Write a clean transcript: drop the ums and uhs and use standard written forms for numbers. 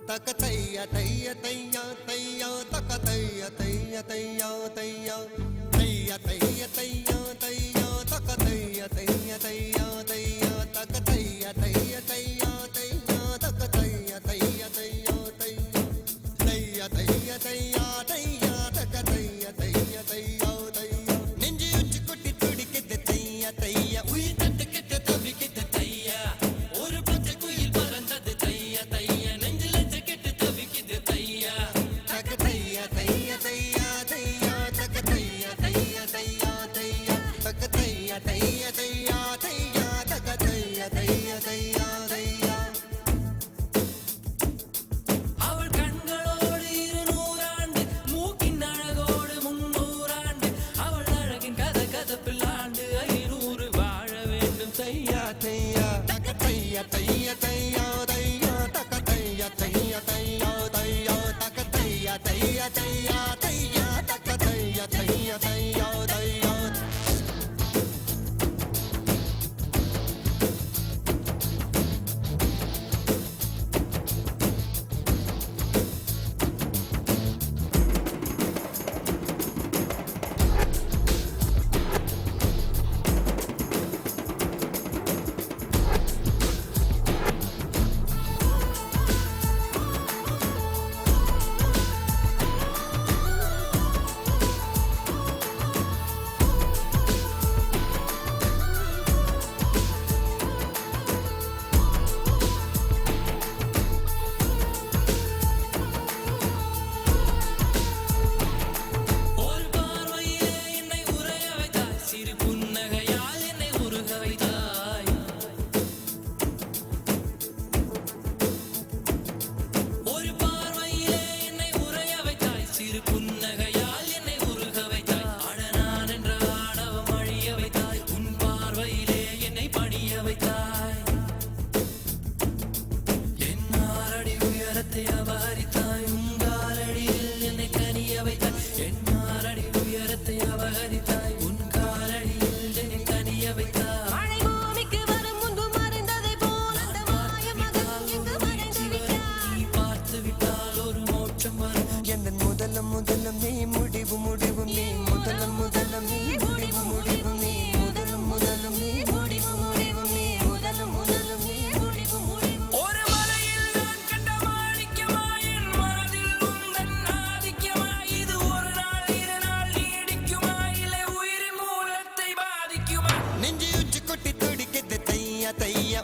तक तैया तैया तैया तैया तक तैया तैया तैया तैया तैया तैया तैया तैया तक तैया तैया तैया तैया तक तैया तैया तैया तैया तक तैया तैया तैया तैया तैया तैया तैया तक तैया तैया तैया तैया நெஞ்சு உச்சி கொட்டி துடிக்குது தையா தையா உயிர் தட்டு கெட்ட தவிக்குது தையா ஒரு பச்சை குயில் பறந்தது தையா தையா நெஞ்சில கெட்டு தவிக்குது தையா தக தையா தையா தையா தையா தக தையா தையா தையா தையா தக தையா தையா தையா தையா தக தையா தையா தையா தையா அவள் கண்களோடு 200 ஆண்டு மூக்கின் அழகோடு 300 ஆண்டு அவள் அழகின் கதை கதப்பில்லாண்டு 500 வாழ வேண்டும் தையா தையா தக தையா தையா தையா தையா தக தையா தையா தையா தையா தக தையா தையா தையா தையா தக தையா தையா தையா தையா ஒரு பார்வையிலே என்னை உறைய வைத்தாய் சிறு புன்னகையால் என்னை உருக வைத்தாய் ஒரு பார்வையிலே என்னை உறைய வைத்தாய் சிறு புன்னகையால் என்னை உருக வைத்தாய் அடனான் என்ற ஆணவம் அழிய வைத்தாய் உன் பார்வையிலே என்னை பணிய வைத்தாய் என் ஆறடி உயரத்தை அபகரித்தாய் உன் காலடியில் என்னை கனிய வைத்தாய் என் ஆறடி உயரத்தை அபகரித்தாய் உன் காலடியில் என்னை கனிய வைத்தாய் மழை பூமிக்கு வரும் முன்பு மறைந்ததைப் போல் அந்த மாய மகன் இங்கு மறைந்து விட்டான். நீ பார்த்து விட்டால் ஒரு மோட்சம் வரும் என் முதலம் முதலம் நீ முடிவு முடிவு நீ முதலம் முதலம் நீ முடிவு முடிவு நீ முதலம் முதலம் நீ முடிவு முடிவு நீ முதலம் முதலம் நீ முடிவு முடிவு ஒரு மலையில் நான் கண்ட மாணிக்கமாய் என் மனதில் உந்தன் ஆதிக்கமாய் இது ஒரு நாள் 2 நாள் நீடிக்குமா இல்லை உயிரின் மூலத்தை பாதிக்குமா நெஞ்சு உச்சி கொட்டி துடிக்குது தையா தையா